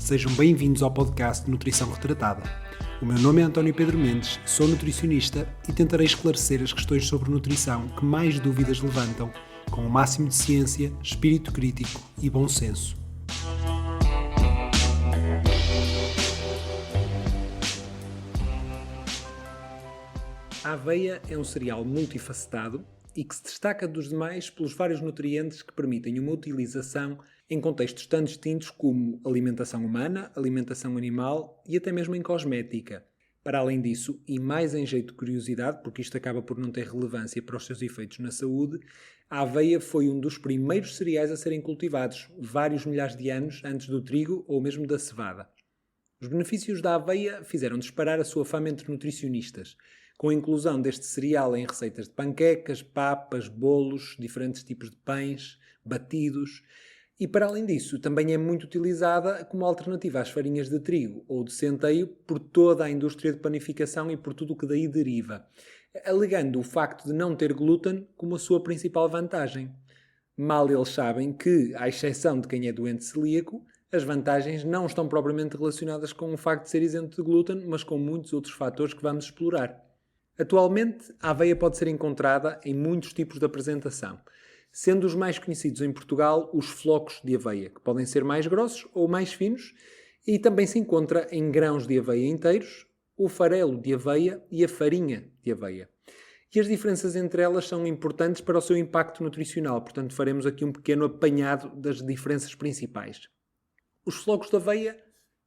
Sejam bem-vindos ao podcast Nutrição Retratada. O meu nome é António Pedro Mendes, sou nutricionista e tentarei esclarecer as questões sobre nutrição que mais dúvidas levantam, com o máximo de ciência, espírito crítico e bom senso. A aveia é um cereal multifacetado e que se destaca dos demais pelos vários nutrientes que permitem uma utilização em contextos tão distintos como alimentação humana, alimentação animal e até mesmo em cosmética. Para além disso, e mais em jeito de curiosidade, porque isto acaba por não ter relevância para os seus efeitos na saúde, a aveia foi um dos primeiros cereais a serem cultivados, vários milhares de anos antes do trigo ou mesmo da cevada. Os benefícios da aveia fizeram disparar a sua fama entre nutricionistas, com a inclusão deste cereal em receitas de panquecas, papas, bolos, diferentes tipos de pães, batidos. E para além disso, também é muito utilizada como alternativa às farinhas de trigo ou de centeio por toda a indústria de panificação e por tudo o que daí deriva, alegando o facto de não ter glúten como a sua principal vantagem. Mal eles sabem que, à exceção de quem é doente celíaco, as vantagens não estão propriamente relacionadas com o facto de ser isento de glúten, mas com muitos outros fatores que vamos explorar. Atualmente, a aveia pode ser encontrada em muitos tipos de apresentação, sendo os mais conhecidos em Portugal os flocos de aveia, que podem ser mais grossos ou mais finos, e também se encontra em grãos de aveia inteiros, o farelo de aveia e a farinha de aveia. E as diferenças entre elas são importantes para o seu impacto nutricional, portanto faremos aqui um pequeno apanhado das diferenças principais. Os flocos de aveia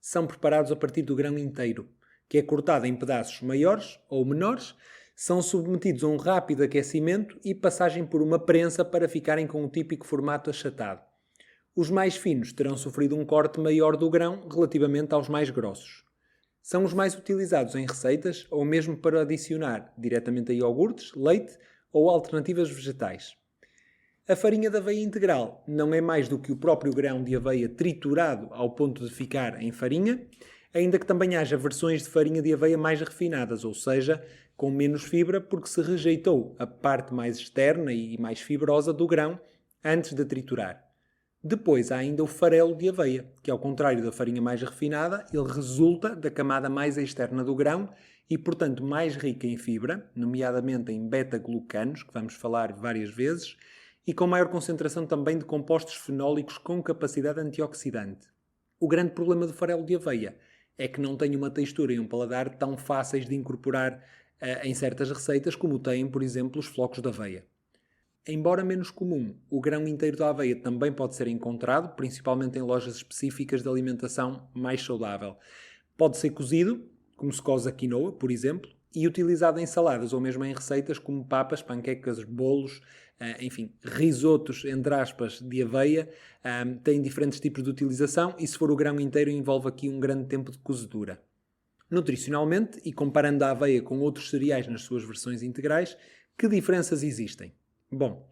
são preparados a partir do grão inteiro, que é cortado em pedaços maiores ou menores, são submetidos a um rápido aquecimento e passagem por uma prensa para ficarem com o típico formato achatado. Os mais finos terão sofrido um corte maior do grão relativamente aos mais grossos. São os mais utilizados em receitas ou mesmo para adicionar diretamente a iogurtes, leite ou alternativas vegetais. A farinha de aveia integral não é mais do que o próprio grão de aveia triturado ao ponto de ficar em farinha, ainda que também haja versões de farinha de aveia mais refinadas, ou seja, com menos fibra, porque se rejeitou a parte mais externa e mais fibrosa do grão antes de triturar. Depois há ainda o farelo de aveia, que ao contrário da farinha mais refinada, ele resulta da camada mais externa do grão e, portanto, mais rica em fibra, nomeadamente em beta-glucanos, que vamos falar várias vezes, e com maior concentração também de compostos fenólicos com capacidade antioxidante. O grande problema do farelo de aveia é que não tem uma textura e um paladar tão fáceis de incorporar em certas receitas como têm, por exemplo, os flocos de aveia. Embora menos comum, o grão inteiro da aveia também pode ser encontrado, principalmente em lojas específicas de alimentação mais saudável. Pode ser cozido, como se coze a quinoa, por exemplo, e utilizado em saladas ou mesmo em receitas como papas, panquecas, bolos, enfim, risotos, entre aspas, de aveia. Tem diferentes tipos de utilização e se for o grão inteiro envolve aqui um grande tempo de cozedura. Nutricionalmente, e comparando a aveia com outros cereais nas suas versões integrais, que diferenças existem? Bom,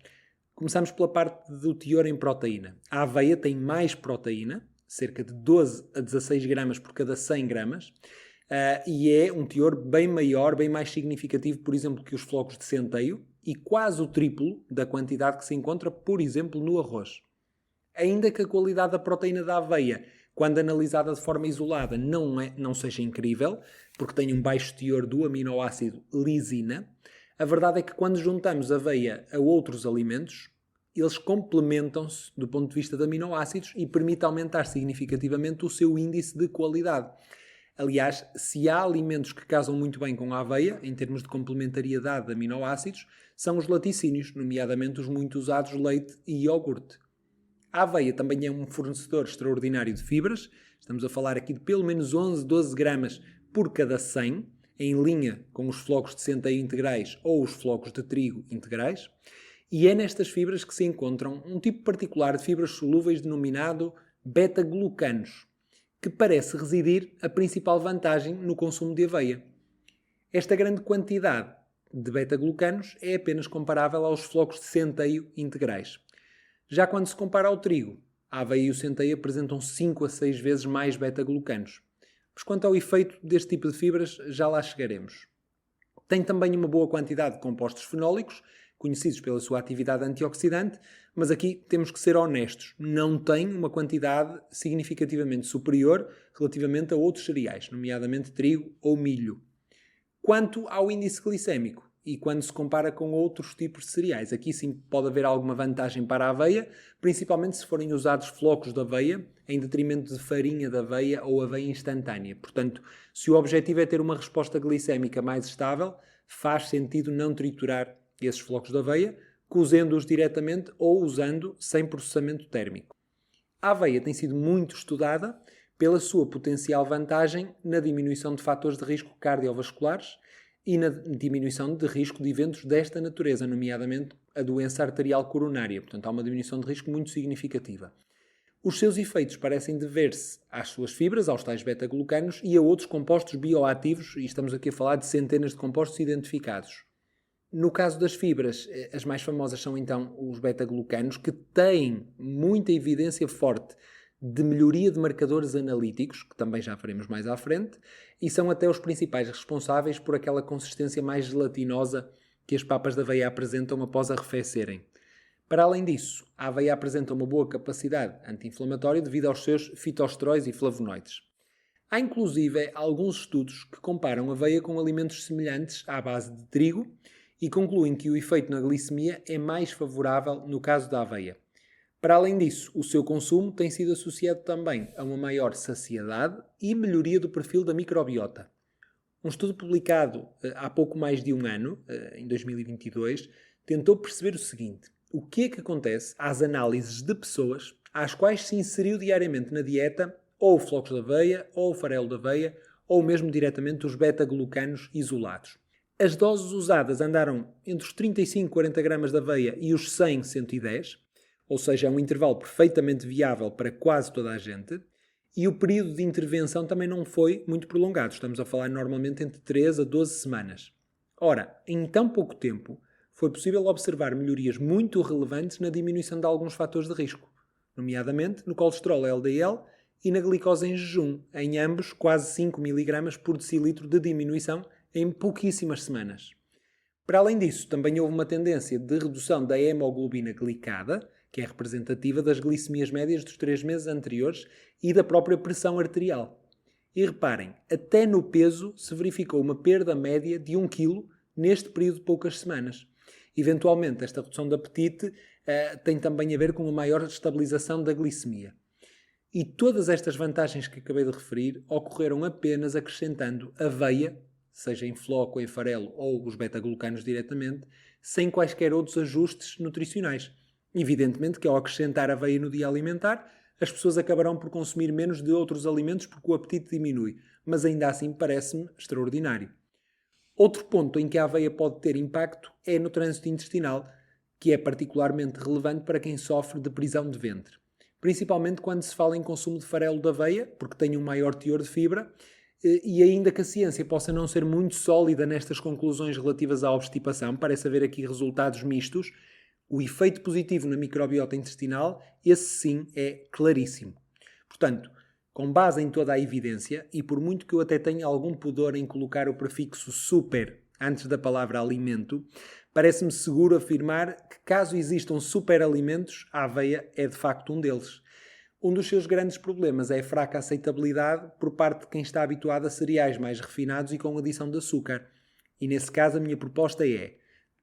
começamos pela parte do teor em proteína. A aveia tem mais proteína, cerca de 12 a 16 gramas por cada 100 gramas, e é um teor bem maior, bem mais significativo, por exemplo, que os flocos de centeio, e quase o triplo da quantidade que se encontra, por exemplo, no arroz. Ainda que a qualidade da proteína da aveia, quando analisada de forma isolada, não seja incrível, porque tem um baixo teor do aminoácido lisina, a verdade é que quando juntamos aveia a outros alimentos, eles complementam-se do ponto de vista de aminoácidos e permite aumentar significativamente o seu índice de qualidade. Aliás, se há alimentos que casam muito bem com a aveia, em termos de complementariedade de aminoácidos, são os laticínios, nomeadamente os muito usados leite e iogurte. A aveia também é um fornecedor extraordinário de fibras, estamos a falar aqui de pelo menos 11, 12 gramas por cada 100, em linha com os flocos de centeio integrais ou os flocos de trigo integrais, e é nestas fibras que se encontram um tipo particular de fibras solúveis denominado beta-glucanos, que parece residir a principal vantagem no consumo de aveia. Esta grande quantidade de beta-glucanos é apenas comparável aos flocos de centeio integrais. Já quando se compara ao trigo, a aveia e o centeio apresentam 5 a 6 vezes mais beta-glucanos. Mas quanto ao efeito deste tipo de fibras, já lá chegaremos. Tem também uma boa quantidade de compostos fenólicos, conhecidos pela sua atividade antioxidante, mas aqui temos que ser honestos, não tem uma quantidade significativamente superior relativamente a outros cereais, nomeadamente trigo ou milho. Quanto ao índice glicémico, e quando se compara com outros tipos de cereais, aqui sim pode haver alguma vantagem para a aveia, principalmente se forem usados flocos de aveia, em detrimento de farinha de aveia ou aveia instantânea. Portanto, se o objetivo é ter uma resposta glicémica mais estável, faz sentido não triturar esses flocos de aveia, cozendo-os diretamente ou usando sem processamento térmico. A aveia tem sido muito estudada pela sua potencial vantagem na diminuição de fatores de risco cardiovasculares e na diminuição de risco de eventos desta natureza, nomeadamente a doença arterial coronária. Portanto, há uma diminuição de risco muito significativa. Os seus efeitos parecem dever-se às suas fibras, aos tais beta-glucanos e a outros compostos bioativos, e estamos aqui a falar de centenas de compostos identificados. No caso das fibras, as mais famosas são então os beta-glucanos, que têm muita evidência forte de melhoria de marcadores analíticos, que também já faremos mais à frente, e são até os principais responsáveis por aquela consistência mais gelatinosa que as papas de aveia apresentam após arrefecerem. Para além disso, a aveia apresenta uma boa capacidade anti-inflamatória devido aos seus fitosteróis e flavonoides. Há inclusive alguns estudos que comparam a aveia com alimentos semelhantes à base de trigo e concluem que o efeito na glicemia é mais favorável no caso da aveia. Para além disso, o seu consumo tem sido associado também a uma maior saciedade e melhoria do perfil da microbiota. Um estudo publicado há pouco mais de um ano, em 2022, tentou perceber o seguinte: o que é que acontece às análises de pessoas às quais se inseriu diariamente na dieta ou flocos de aveia, ou farelo de aveia, ou mesmo diretamente os beta-glucanos isolados. As doses usadas andaram entre os 35 e 40 gramas de aveia e os 100, 110, ou seja, é um intervalo perfeitamente viável para quase toda a gente, e o período de intervenção também não foi muito prolongado, estamos a falar normalmente entre 3 a 12 semanas. Ora, em tão pouco tempo, foi possível observar melhorias muito relevantes na diminuição de alguns fatores de risco, nomeadamente no colesterol LDL e na glicose em jejum, em ambos quase 5 mg por decilitro de diminuição em pouquíssimas semanas. Para além disso, também houve uma tendência de redução da hemoglobina glicada, que é representativa das glicemias médias dos 3 meses anteriores e da própria pressão arterial. E reparem, até no peso se verificou uma perda média de 1 kg neste período de poucas semanas. Eventualmente, esta redução de apetite tem também a ver com uma maior estabilização da glicemia. E todas estas vantagens que acabei de referir ocorreram apenas acrescentando aveia, seja em floco, em farelo ou os beta-glucanos diretamente, sem quaisquer outros ajustes nutricionais. Evidentemente que ao acrescentar aveia no dia alimentar, as pessoas acabarão por consumir menos de outros alimentos porque o apetite diminui, mas ainda assim parece-me extraordinário. Outro ponto em que a aveia pode ter impacto é no trânsito intestinal, que é particularmente relevante para quem sofre de prisão de ventre. Principalmente quando se fala em consumo de farelo de aveia, porque tem um maior teor de fibra, e ainda que a ciência possa não ser muito sólida nestas conclusões relativas à obstipação, parece haver aqui resultados mistos, o efeito positivo na microbiota intestinal, esse sim é claríssimo. Portanto, com base em toda a evidência, e por muito que eu até tenha algum pudor em colocar o prefixo super antes da palavra alimento, parece-me seguro afirmar que caso existam superalimentos, a aveia é de facto um deles. Um dos seus grandes problemas é a fraca aceitabilidade por parte de quem está habituado a cereais mais refinados e com adição de açúcar. E nesse caso a minha proposta é: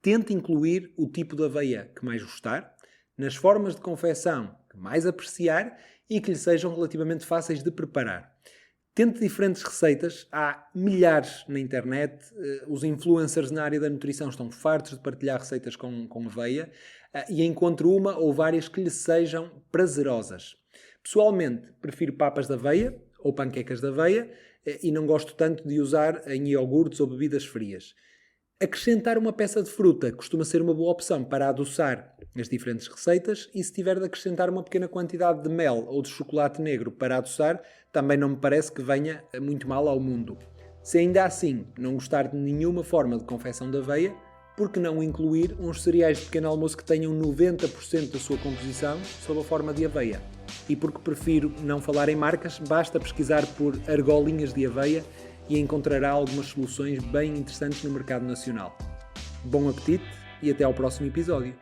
tente incluir o tipo de aveia que mais gostar, nas formas de confecção que mais apreciar e que lhe sejam relativamente fáceis de preparar. Tente diferentes receitas, há milhares na internet, os influencers na área da nutrição estão fartos de partilhar receitas com aveia e encontre uma ou várias que lhe sejam prazerosas. Pessoalmente, prefiro papas de aveia ou panquecas de aveia e não gosto tanto de usar em iogurtes ou bebidas frias. Acrescentar uma peça de fruta costuma ser uma boa opção para adoçar as diferentes receitas e se tiver de acrescentar uma pequena quantidade de mel ou de chocolate negro para adoçar, também não me parece que venha muito mal ao mundo. Se ainda assim não gostar de nenhuma forma de confecção de aveia, por que não incluir uns cereais de pequeno almoço que tenham 90% da sua composição sob a forma de aveia? E porque prefiro não falar em marcas, basta pesquisar por argolinhas de aveia e encontrará algumas soluções bem interessantes no mercado nacional. Bom apetite e até ao próximo episódio.